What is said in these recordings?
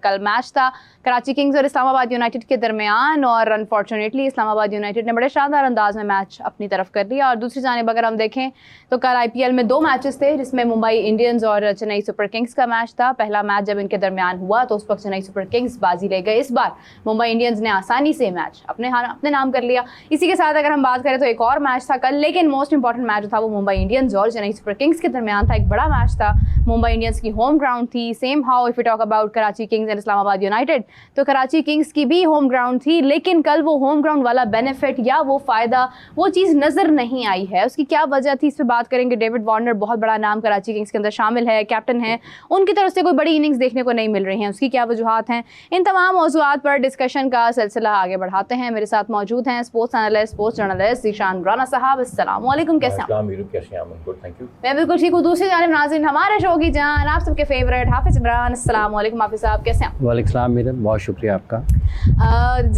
कल मैच था कराची किंग्स और इस्लामाबाद यूनाइटेड के दरमियान, और अनफॉर्चुनेटली इस्लामाबाद यूनाइटेड ने बड़े शानदार अंदाज में मैच अपनी तरफ कर लिया। और दूसरी जानिब अगर हम देखें तो कल IPL में 2 मैचेस थे, जिसमें मुंबई इंडियंस और चेन्नई सुपर किंग्स का मैच था। पहला मैच जब इनके दरमियान हुआ तो उस वक्त चेन्नई सुपर किंग्स बाजी ले गए। इस बार मुंबई इंडियंस ने आसानी से मैच अपने नाम कर लिया। इसी के साथ अगर हम बात करें तो एक और मैच था कल, लेकिन मोस्ट इंपॉर्टेंट मैच था वो मुंबई इंडियंस और चेन्नई सुपर किंग्स के दरमियान था। एक बड़ा मैच था, मुंबई इंडियंस की होम ग्राउंड थी। Same how if you talk about Karachi Kings and Islamabad United, तो कराची किंग्स की भी होम ग्राउंड थी, लेकिन कल वो होम ग्राउंड वाला बेनिफिट या वो फायदा, वो चीज़ नजर नहीं आई है। उसकी क्या वजह थी, इस पर बात करेंगे। डेविड वार्नर बहुत बड़ा नाम कराची किंग्स के अंदर शामिल है, कैप्टन है, उनकी तरफ से कोई बड़ी इनिंग्स देखने को नहीं मिल रही हैं, उसकी क्या वजूहात हैं, इन तमाम मौज़ूआत पर डिस्कशन का सिलसिला आगे बढ़ाते हैं। मेरे साथ मौजूद हैं sports analyst, sports journalist Zeeshan Rana साहब। अस्सलाम वालेकुम, कैसे हैं? मैं बिल्कुल ठीक हूँ। दूसरी जानिब नाज़रीन हमारे शो की जान, आप सबके फेवरेट हाफिज़ इमरान। अस्सलाम वालेकुम हाफिज़ साहब, कैसे हैं? वालेकुम सलाम मीरा, बहुत शुक्रिया आपका।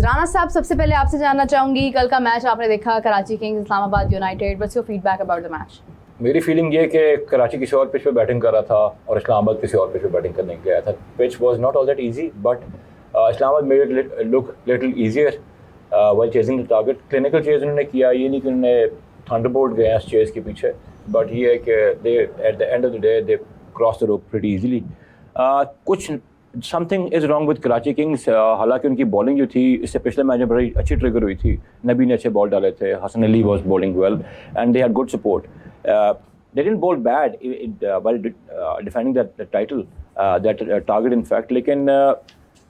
राना साहब, सबसे पहले आपसे जानना चाहूँगी, कल का मैच आपने देखा, Karachi Kings Islamabad United, what's your feedback about the match? मेरी फीलिंग ये कि कराची किसी और पिच पे बैटिंग कर रहा था और इस्लामाबाद किसी और पिच पे बैटिंग करने गया था। Pitch was not all that easy, but Islamabad made it look little easier while chasing the target. Clinical chase उन्होंने किया, ये नहीं कि उन्होंने थंडरबोल्ट गए इस चेज के पीछे, बट ये है कि they at the end of the day they cross the rope pretty easily. कुछ something is wrong with Karachi Kings. हालांकि उनकी बॉलिंग जो थी इससे पिछले मैच में बड़ी अच्छी ट्रिगर हुई थी, नबी ने अच्छे बॉल डाले थे, Hasan Ali was bowling well and they had good support. They didn't bowl bad while defending that title, that target in fact. लेकिन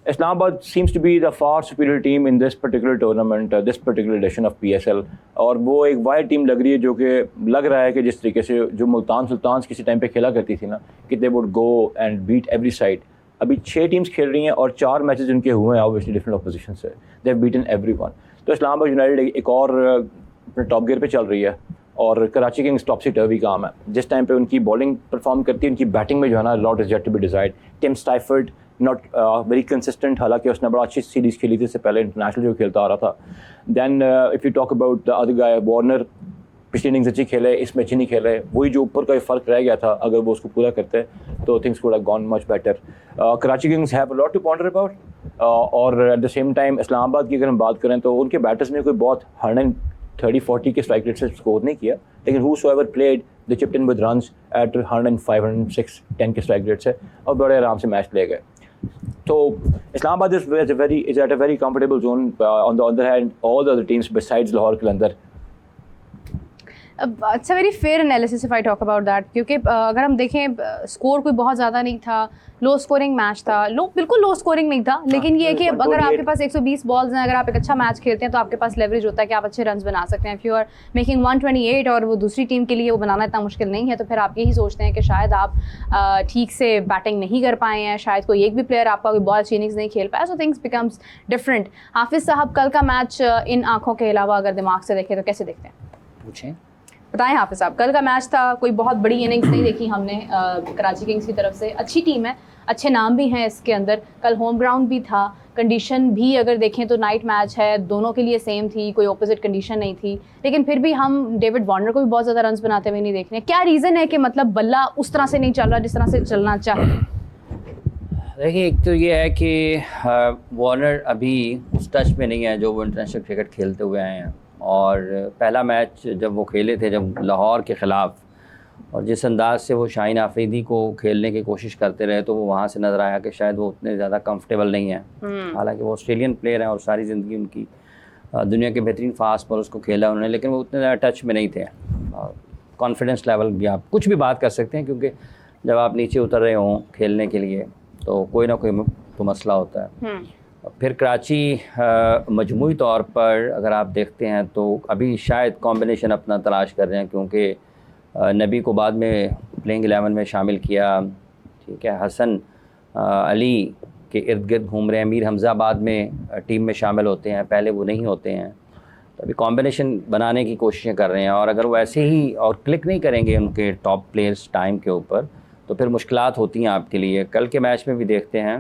Islamabad seems to be the far superior team in this particular tournament, this particular edition of PSL. और वो एक wide team लग रही है, जो कि लग रहा है कि जिस तरीके से जो मुल्तान सुल्तान किसी टाइम पे खेला करती थी ना, कि they would go and beat every side. अभी 6 टीम्स खेल रही हैं और 4 मैचेस उनके हुए हैं ऑब्वियसली डिफरेंट ऑपोजिशन से। They have beaten everyone. तो इस्लामाबाद यूनाइटेड एक और अपने टॉप गियर पे चल रही है और कराची किंग्स टॉपसी टर्वी काम है। जिस टाइम पे उनकी बॉलिंग परफॉर्म करती है, उनकी बैटिंग में जो है ना, lot is yet to be decide. Tim Seifert not very consistent, हालांकि उसने बड़ा अच्छी सीरीज़ खेली थी इससे पहले, इंटरनेशनल जो खेलता आ रहा था। Then if you talk about the other guy, Warner पिछली इनिंग्स अच्छी खेले, इस मैच नहीं खेले, वही जो ऊपर का फ़र्क रह गया था, अगर वो उसको पूरा करते तो things could have gone much better. Karachi Kings have a lot to ponder about. और at the same time Islamabad की अगर हम बात करें तो उनके बैटर्स ने कोई बहुत 130-140 के स्ट्राइक रेट से स्कोर नहीं किया, लेकिन whosoever played they chipped in with runs at 105, 106, 10 के स्ट्राइक रेट से और बड़े आराम से मैच ले गए। तो Islamabad is at a very comfortable zone. On the other hand, all the other teams besides Lahore कलंदर। अच्छा, very fair analysis if I talk about that, क्योंकि अगर हम देखें स्कोर कोई बहुत ज़्यादा नहीं था, लो स्कोरिंग मैच था। बिल्कुल लो स्कोरिंग नहीं था, लेकिन ये है कि अगर आपके पास 120 बॉल्स हैं, अगर आप एक अच्छा मैच खेलते हैं तो आपके पास लेवरेज होता है कि आप अच्छे रन्स बना सकते हैं। इफ़ यू आर मेकिंग 128 और वो दूसरी टीम के लिए वो बनाना इतना मुश्किल नहीं है, तो फिर आप यही सोचते हैं कि शायद आप ठीक से बैटिंग नहीं कर पाए हैं, शायद कोई एक भी प्लेयर आपका कोई बॉल अच्छी इनिंग्स नहीं खेल पाया, सो थिंग्स बिकम्स डिफरेंट। हाफिज़ साहब, कल का मैच इन आँखों के अलावा अगर दिमाग से देखें तो कैसे देखते हैं? पूछें, बताएं हाफिज़ साहब। कल का मैच था, कोई बहुत बड़ी इनिंग्स नहीं देखी हमने कराची किंग्स की तरफ से। अच्छी टीम है, अच्छे नाम भी हैं इसके अंदर, कल होम ग्राउंड भी था, कंडीशन भी अगर देखें तो नाइट मैच है, दोनों के लिए सेम थी, कोई ऑपोजिट कंडीशन नहीं थी, लेकिन फिर भी हम डेविड वार्नर को भी बहुत ज़्यादा रन्स बनाते हुए नहीं देख रहे। क्या रीज़न है कि मतलब बल्ला उस तरह से नहीं चल रहा जिस तरह से चलना चाहिए? देखिए, एक तो ये है कि वार्नर अभी उस टच में नहीं है जो वो इंटरनेशनल क्रिकेट खेलते हुए आए हैं। और पहला मैच जब वो खेले थे, जब लाहौर के ख़िलाफ़, और जिस अंदाज से वो शाहीन आफरीदी को खेलने की कोशिश करते रहे, तो वो वहाँ से नज़र आया कि शायद वो उतने ज़्यादा कंफर्टेबल नहीं है। हालांकि वो ऑस्ट्रेलियन प्लेयर हैं और सारी ज़िंदगी उनकी दुनिया के बेहतरीन फास्ट बॉलर्स को खेला उन्होंने, लेकिन वो उतने ज़्यादा टच में नहीं थे। कॉन्फिडेंस लेवल भी आप कुछ भी बात कर सकते हैं, क्योंकि जब आप नीचे उतर रहे हों खेलने के लिए तो कोई ना कोई तो मसला होता है। फिर कराची मजमूई तौर पर अगर आप देखते हैं तो अभी शायद कॉम्बिनेशन अपना तलाश कर रहे हैं, क्योंकि नबी को बाद में प्लेइंग 11 में शामिल किया, ठीक है, हसन अली के इर्द गिर्द घूम रहे हैं, मीर हमज़ा बाद में टीम में शामिल होते हैं, पहले वो नहीं होते हैं। तो अभी कॉम्बिनेशन बनाने की कोशिशें कर रहे हैं, और अगर वो ऐसे ही और क्लिक नहीं करेंगे उनके टॉप प्लेयर्स टाइम के ऊपर, तो फिर मुश्किलात होती हैं आपके लिए। कल के मैच में भी देखते हैं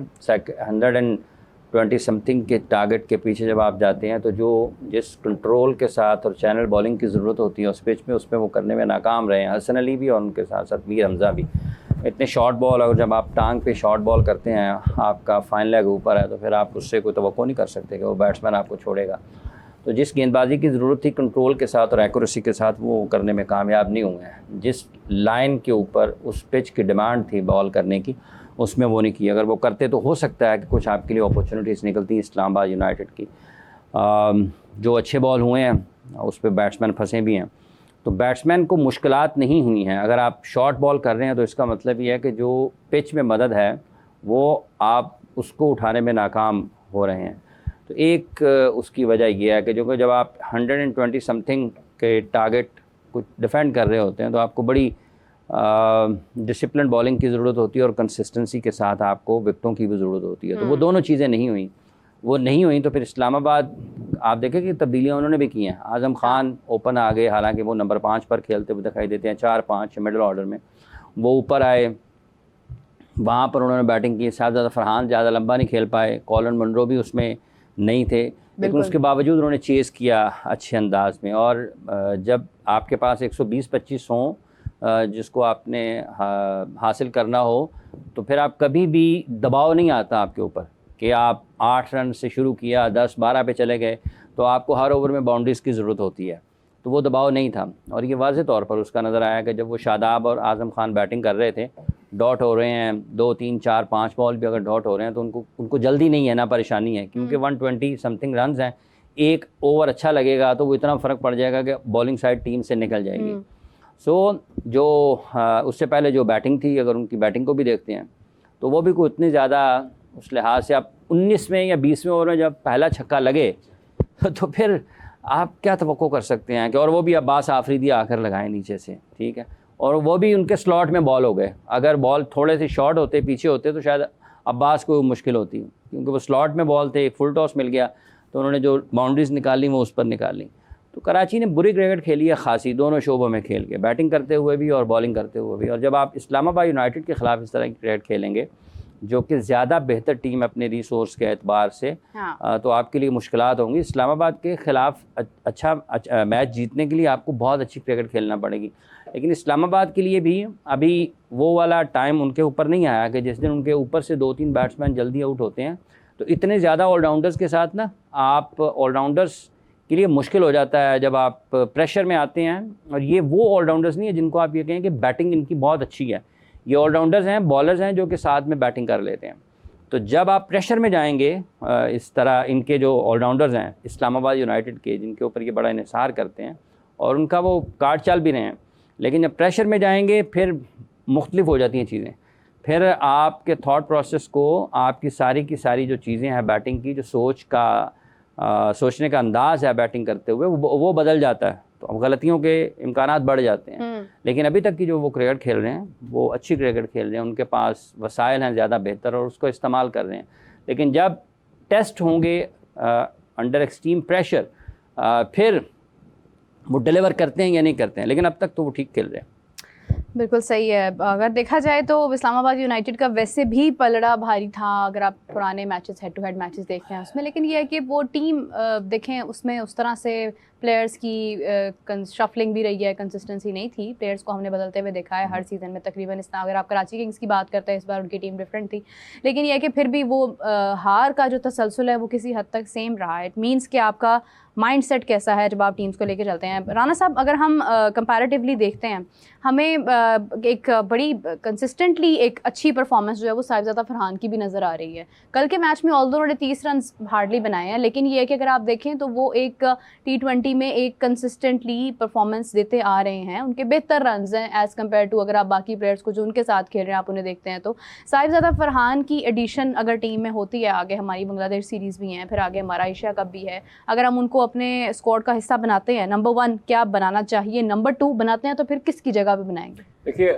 120 समथिंग के टारगेट के पीछे जब आप जाते हैं, तो जो जिस कंट्रोल के साथ और चैनल बॉलिंग की ज़रूरत होती है उस पिच में, उसमें वो करने में नाकाम रहे हैं, हसन अली भी और उनके साथ साथ मीर हमज़ा भी। इतने शॉर्ट बॉल, और जब आप टांग पे शॉर्ट बॉल करते हैं, आपका फाइन लेग ऊपर है, तो फिर आप उससे कोई तवक्को नहीं कर सकते कि वो बैट्समैन आपको छोड़ेगा। तो जिस गेंदबाजी की ज़रूरत थी कंट्रोल के साथ और एक्यूरेसी के साथ, वो करने में कामयाब नहीं हुए हैं। जिस लाइन के ऊपर उस पिच की डिमांड थी बॉल करने की, उसमें वो नहीं की। अगर वो करते तो हो सकता है कि कुछ आपके लिए अपॉर्चुनिटीज़ निकलती इस्लामाबाद यूनाइटेड की। जो अच्छे बॉल हुए हैं उस पर बैट्समैन फंसे भी हैं, तो बैट्समैन को मुश्किलात नहीं हुई हैं। अगर आप शॉर्ट बॉल कर रहे हैं तो इसका मतलब ये है कि जो पिच में मदद है वो आप उसको उठाने में नाकाम हो रहे हैं। तो एक उसकी वजह यह है कि जो जब आप 120 समथिंग के टारगेट को डिफेंड कर रहे होते हैं तो आपको बड़ी डिसिप्लिन बॉलिंग की ज़रूरत होती है और कंसिस्टेंसी के साथ आपको विकटों की भी ज़रूरत होती है। तो वो दोनों चीज़ें नहीं हुई। वो नहीं हुई तो फिर इस्लामाबाद, आप देखें कि तब्दीलियाँ उन्होंने भी की हैं। आज़म खान ओपन आ गए, हालांकि वो नंबर 5 पर खेलते हुए दिखाई देते हैं, 4-5 मिडिल ऑर्डर में वो ऊपर आए, वहाँ पर उन्होंने बैटिंग की। साहबजादा फरहान ज़्यादा लंबा नहीं खेल पाए, कॉलन मुनरो भी उसमें नहीं थे, लेकिन उसके बावजूद उन्होंने चेज़ किया अच्छे अंदाज में। और जब आपके पास 120-25 हों जिसको आपने हासिल करना हो, तो फिर आप कभी भी दबाव नहीं आता आपके ऊपर कि आप 8 रन से शुरू किया, 10-12 पे चले गए, तो आपको हर ओवर में बाउंड्रीज़ की ज़रूरत होती है। तो वो दबाव नहीं था, और ये वाज़ेह तौर पर उसका नज़र आया कि जब वो शादाब और आज़म खान बैटिंग कर रहे थे, डॉट हो रहे हैं 2, 3, 4, 5 बॉल भी अगर डॉट हो रहे हैं तो उनको जल्दी नहीं है ना परेशानी है, क्योंकि 120 समथिंग रन हैं। एक ओवर अच्छा लगेगा तो वो इतना फ़र्क पड़ जाएगा कि बॉलिंग साइड टीम से निकल जाएगी। सो जो उससे पहले जो बैटिंग थी, अगर उनकी बैटिंग को भी देखते हैं तो वो भी कोई इतनी ज़्यादा उस लिहाज से, आप 19वें या 20वें ओवर में जब पहला छक्का लगे तो फिर आप क्या तवक्को कर सकते हैं कि, और वो भी अब्बास आफरीदी आकर लगाएं नीचे से, ठीक है, और वो भी उनके स्लॉट में बॉल हो गए। अगर बॉल थोड़े से शॉर्ट होते, पीछे होते, तो शायद अब्बास को मुश्किल होती, क्योंकि वो स्लॉट में बॉल थे, एक फुल टॉस मिल गया तो उन्होंने जो बाउंड्रीज़ निकाली वो उस पर निकाली। तो कराची ने बुरी क्रिकेट खेली है खासी, दोनों शोबों में खेल के, बैटिंग करते हुए भी और बॉलिंग करते हुए भी। और जब आप इस्लामाबाद यूनाइटेड के ख़िलाफ़ इस तरह की क्रिकेट खेलेंगे, जो कि ज़्यादा बेहतर टीम अपने रिसोर्स के एतबार से, तो आपके लिए मुश्किलात होंगी। इस्लामाबाद के ख़िलाफ़ अच्छा मैच जीतने के लिए आपको बहुत अच्छी क्रिकेट खेलना पड़ेगी। लेकिन इस्लामाबाद के लिए भी अभी वो वाला टाइम उनके ऊपर नहीं आया कि जिस दिन उनके ऊपर से 2-3 बैट्समैन जल्दी आउट होते हैं, तो इतने ज़्यादा ऑलराउंडर्स के साथ ना आप ऑलराउंडर्स के लिए मुश्किल हो जाता है जब आप प्रेशर में आते हैं। और ये वो ऑलराउंडर्स नहीं है जिनको आप ये कहें कि बैटिंग इनकी बहुत अच्छी है। ये ऑलराउंडर्स हैं, बॉलर्स हैं जो कि साथ में बैटिंग कर लेते हैं। तो जब आप प्रेशर में जाएंगे, इस तरह इनके जो ऑलराउंडर्स हैं इस्लामाबाद यूनाइटेड के, जिनके ऊपर ये बड़ा इन्हिसार करते हैं और उनका वो कार्ड चल भी रहे हैं, लेकिन जब प्रेशर में जाएंगे फिर मुख्तलिफ हो जाती हैं चीज़ें। फिर आपके थॉट प्रोसेस को, आपकी सारी की सारी जो चीज़ें हैं बैटिंग की, जो सोचने का अंदाज़ है बैटिंग करते हुए, वो बदल जाता है। तो अब गलतियों के इम्कानात बढ़ जाते हैं। लेकिन अभी तक की जो वो क्रिकेट खेल रहे हैं वो अच्छी क्रिकेट खेल रहे हैं, उनके पास वसाइल हैं ज़्यादा बेहतर और उसको इस्तेमाल कर रहे हैं। लेकिन जब टेस्ट होंगे अंडर एक्सट्रीम प्रेशर, फिर वो डिलीवर करते हैं या नहीं करते हैं, लेकिन अब तक तो वो ठीक खेल रहे हैं। बिल्कुल सही है। अगर देखा जाए तो इस्लामाबाद यूनाइटेड का वैसे भी पलड़ा भारी था, अगर आप पुराने matches, head to head matches देखें उसमें। लेकिन ये है कि वो टीम देखें, उसमें उस तरह से प्लेयर्स की शफलिंग भी रही है, कंसिस्टेंसी नहीं थी। प्लेयर्स को हमने बदलते हुए देखा है हर सीज़न में तकरीबन। इस अगर आप कराची किंग्स की बात करते हैं, इस बार उनकी टीम डिफरेंट थी, लेकिन यह है कि फिर भी वो हार का जो तसलसल है वो किसी हद तक सेम रहा है। इट मीन्स कि आपका माइंडसेट कैसा है जब आप टीम्स को लेकर चलते हैं। राना साहब, अगर हम कंपैरेटिवली देखते हैं, हमें एक बड़ी कंसिस्टेंटली एक अच्छी परफॉर्मेंस जो है वो साहिबजादा फरहान की भी नज़र आ रही है। कल के मैच में ऑल्दो उन्होंने 30 रन हार्डली बनाए हैं, लेकिन ये है कि अगर आप देखें तो वो एक T20 में एक कंसिस्टेंटली परफॉर्मेंस देते आ रहे हैं। उनके बेहतर रन हैं एज़ कम्पेयर टू अगर आप बाकी प्लेयर्स को जो उनके साथ खेल रहे हैं आप उन्हें देखते हैं। तो साहिबजादा फरहान की एडिशन अगर टीम में होती है, आगे हमारी बांग्लादेश सीरीज़ भी हैं, फिर आगे हमारा एशिया कप भी है, अगर हम उनको अपने स्क्वाड का हिस्सा बनाते हैं, नंबर 1 क्या बनाना चाहिए, नंबर 2 बनाते हैं तो फिर किसकी जगह पे बनाएंगे? देखिए,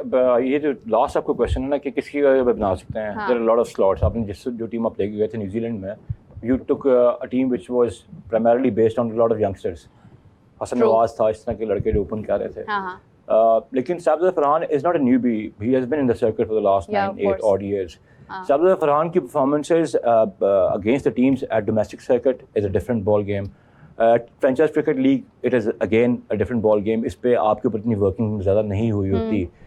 ये जो लास्ट आपका क्वेश्चन है ना कि किसकी जगह पे बना सकते हैं, there are lot of slots. आपने जो टीम आप लेके गए थे न्यूजीलैंड में, you took a team which was primarily based on lot of youngsters. Hasan Nawaz था, इस तरह के लड़के जो ओपन कर रहे थे। लेकिन Sahibzada Farhan is not a newbie, he has been in the circuit for the last 9-8 odd years. Sahibzada Farhan की performances against the teams at domestic circuit is a different ball game. Franchise cricket league it is again a different ball game. इस पर आपके ऊपर इतनी working ज़्यादा नहीं हुई होती